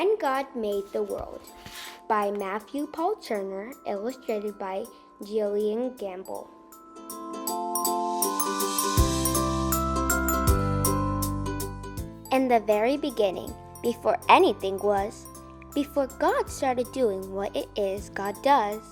When God Made the World by Matthew Paul Turner, illustrated by Jillian Gamble. In the very beginning, before anything was, before God started doing what it is God does,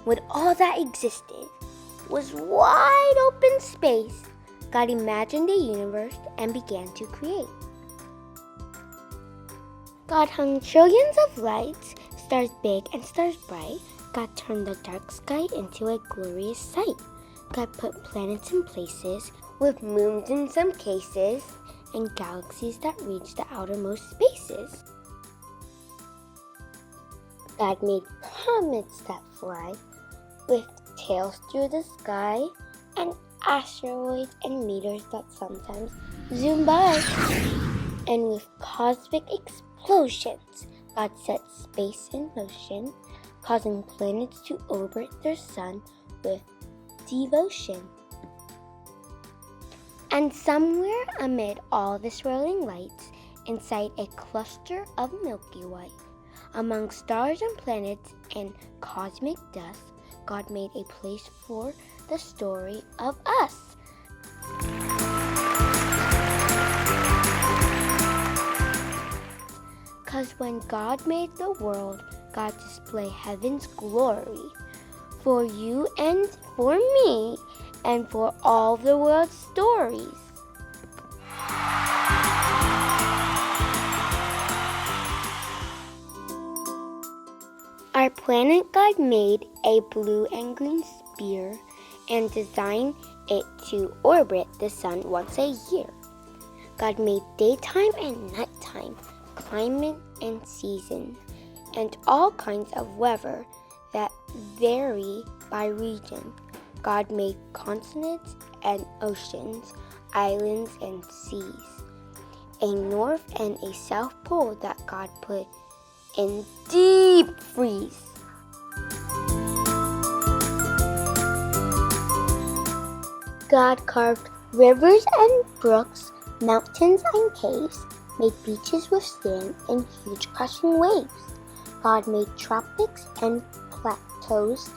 when all that existed was wide open space, God imagined the universe and began to create. God hung trillions of lights, stars big and stars bright. God turned the dark sky into a glorious sight. God put planets in places, with moons in some cases, and galaxies that reach the outermost spaces. God made comets that fly, with tails through the sky, and asteroids and meteors that sometimes zoom by. And with cosmic explosions, God set space in motion, causing planets to orbit their sun with devotion. And somewhere amid all the swirling lights, inside a cluster of Milky Way, among stars and planets and cosmic dust, God made a place for the story of us. Cause when God made the world, God displayed heaven's glory for you and for me and for all the world's stories. Our planet God made a blue and green sphere and designed it to orbit the sun once a year. God made daytime and nighttime, climate and season, and all kinds of weather that vary by region. God made continents and oceans, islands and seas, a north and a south pole that God put in deep freeze. God carved rivers and brooks, mountains and caves, made beaches with sand and huge crashing waves. God made tropics and plateaus,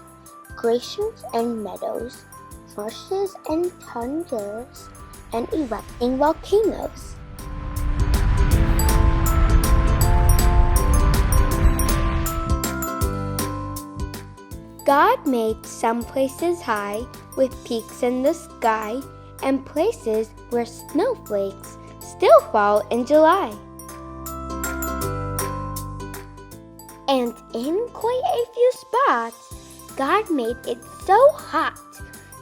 glaciers and meadows, marshes and tundras, and erupting volcanoes. God made some places high with peaks in the sky and places where snowflakes still fall in July. And in quite a few spots, God made it so hot.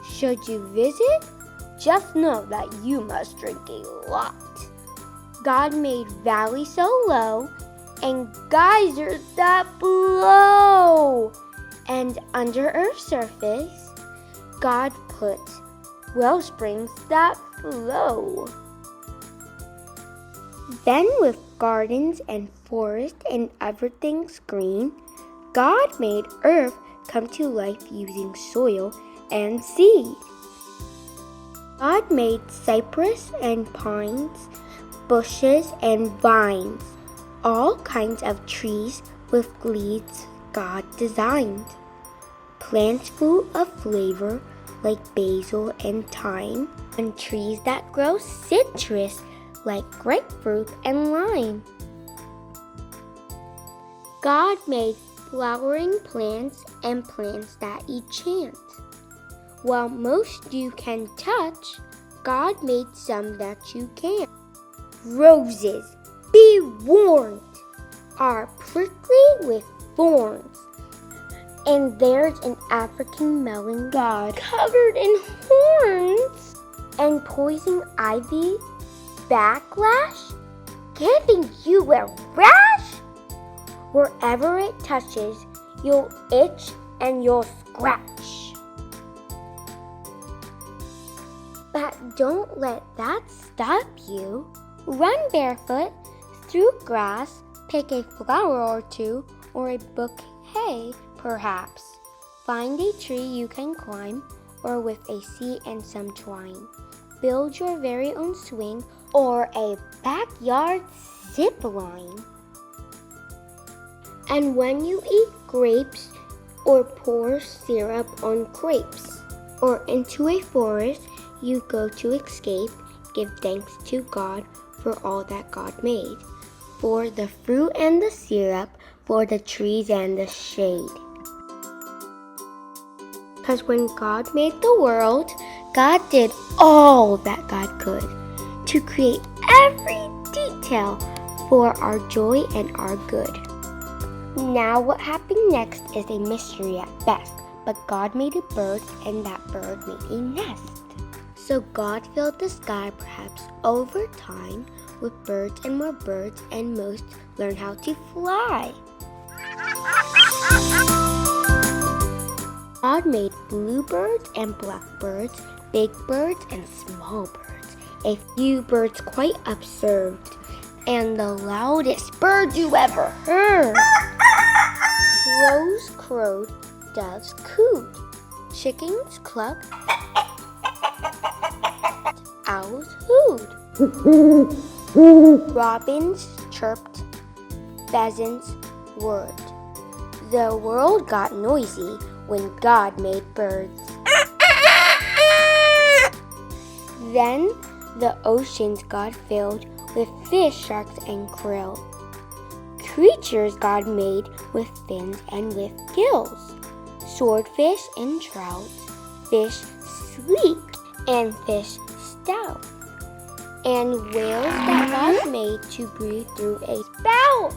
Should you visit, just know that you must drink a lot. God made valleys so low and geysers that blow. And under Earth's surface, God put well springs that flow. Then with gardens and forests and everything's green, God made Earth come to life using soil and seed. God made cypress and pines, bushes and vines, all kinds of trees with leaves God designed. Plants full of flavor like basil and thyme, and trees that grow citrus like grapefruit and lime. God made flowering plants and plants that enchant. While most you can touch, God made some that you can't. Roses, be warned, are prickly with thorns. And there's an African melon god covered in horns, and poison ivy backlash, giving you a rash. Wherever it touches, you'll itch and you'll scratch. But don't let that stop you. Run barefoot through grass, pick a flower or two, or a bouquet perhaps. Find a tree you can climb, or with a seat and some twine. Build your very own swing or a backyard zip line. And when you eat grapes or pour syrup on grapes or into a forest you go to escape, give thanks to God for all that God made, for the fruit and the syrup, for the trees and the shade. Because when God made the world, God did all that God could to create every detail for our joy and our good. Now what happened next is a mystery at best, but God made a bird and that bird made a nest. So God filled the sky perhaps over time with birds and more birds, and most learned how to fly. God made bluebirds and blackbirds, big birds and small birds, a few birds quite absurd, and the loudest bird you ever heard. Crows crowed, doves cooed, chickens clucked, owls hooed, robins chirped, pheasants whirred. The world got noisy when God made birds. Then the oceans God filled with fish, sharks, and krill. Creatures God made with fins and with gills. Swordfish and trout, fish sleek and fish stout, and whales that God made to breathe through a spout.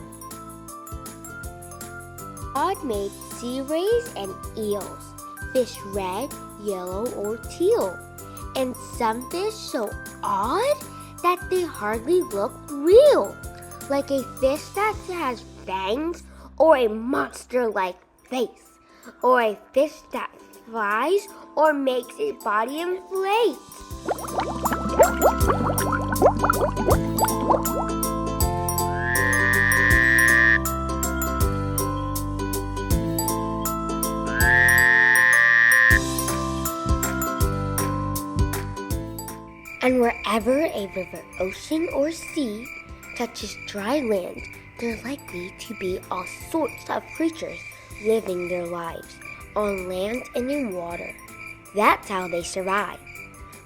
God made sea rays and eels, fish red, yellow, or teal, and some fish so odd that they hardly look real, like a fish that has fangs, or a monster-like face, or a fish that flies or makes its body inflate. And wherever a river, ocean, or sea touches dry land, there are likely to be all sorts of creatures living their lives on land and in water. That's how they survive.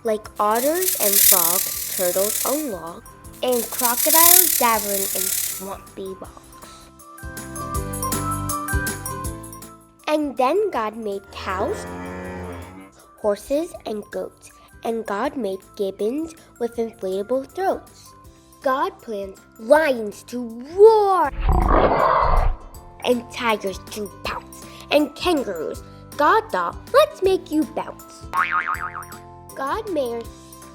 Like otters and frogs, turtles on logs, and crocodiles dabbling in swampy bogs. And then God made cows, horses, and goats. And God made gibbons with inflatable throats. God planned lions to roar, and tigers to pounce, and kangaroos. God thought, let's make you bounce. God made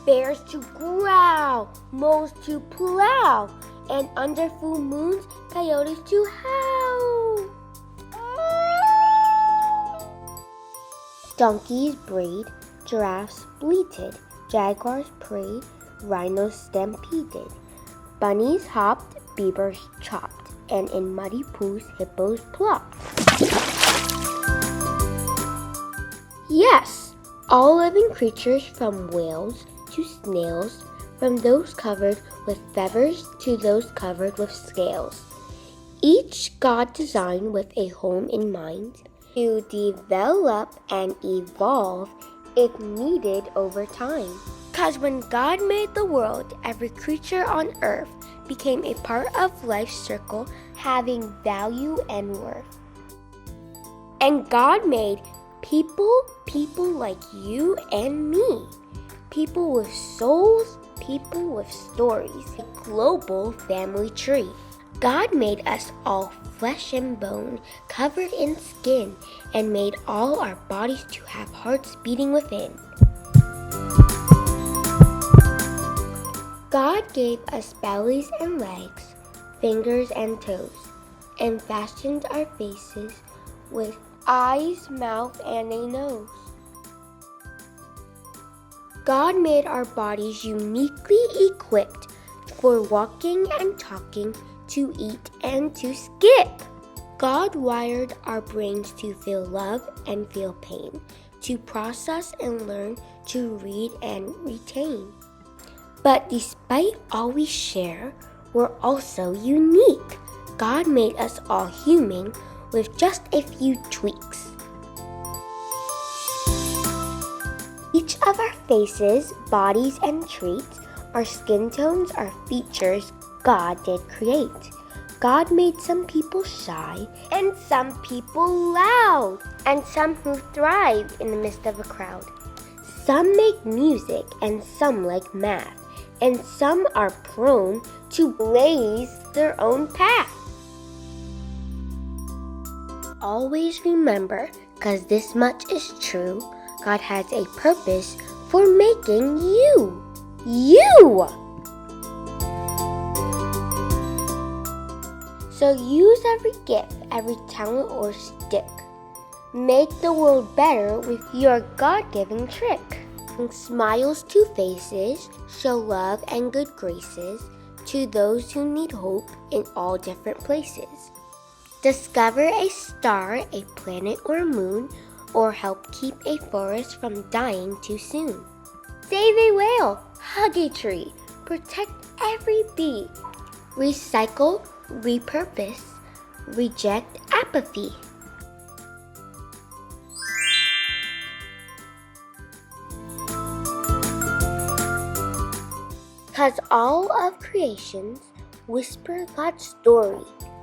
bears to growl, moles to plow, and under full moons, coyotes to howl. Donkeys brayed, giraffes bleated, jaguars prayed, rhinos stampeded, bunnies hopped, beavers chopped, and in muddy pools hippos plopped. Yes, all living creatures from whales to snails, from those covered with feathers to those covered with scales. Each God designed with a home in mind to develop and evolve if needed over time. 'Cause when God made the world, every creature on earth became a part of life's circle, having value and worth. And God made people like you and me. People with souls, people with stories, a global family tree. God made us all flesh and bone, covered in skin, and made all our bodies to have hearts beating within. God gave us bellies and legs, fingers and toes, and fashioned our faces with eyes, mouth, and a nose. God made our bodies uniquely equipped for walking and talking, to eat and to skip. God wired our brains to feel love and feel pain, to process and learn, to read and retain. But despite all we share, we're also unique, God made us all human with just a few tweaks. Each of our faces, bodies, and traits, our skin tones, are features God did create. God made some people shy, and some people loud, and some who thrive in the midst of a crowd. Some make music, and some like math, and some are prone to blaze their own path. Always remember, 'cause this much is true, God has a purpose for making you. You! So use every gift, every talent or stick. Make the world better with your God-given trick. Bring smiles to faces, show love and good graces to those who need hope in all different places. Discover a star, a planet or moon, or help keep a forest from dying too soon. Save a whale, hug a tree, protect every bee. Recycle, repurpose, reject apathy. Cause all of creations whisper God's story.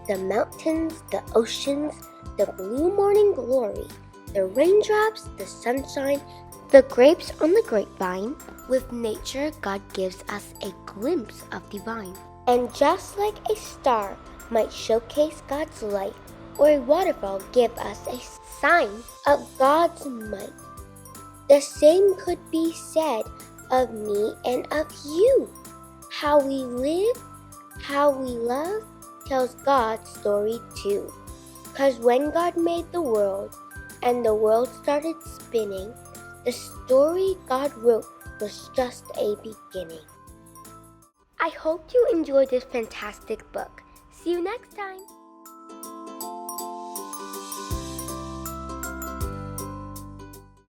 The mountains, the oceans, the blue morning glory, the raindrops, the sunshine, the grapes on the grapevine. With nature, God gives us a glimpse of divine. And just like a star might showcase God's light, or a waterfall give us a sign of God's might, the same could be said of me and of you. How we live, how we love, tells God's story too. 'Cause when God made the world and the world started spinning, the story God wrote was just a beginning. I hope you enjoyed this fantastic book. See you next time.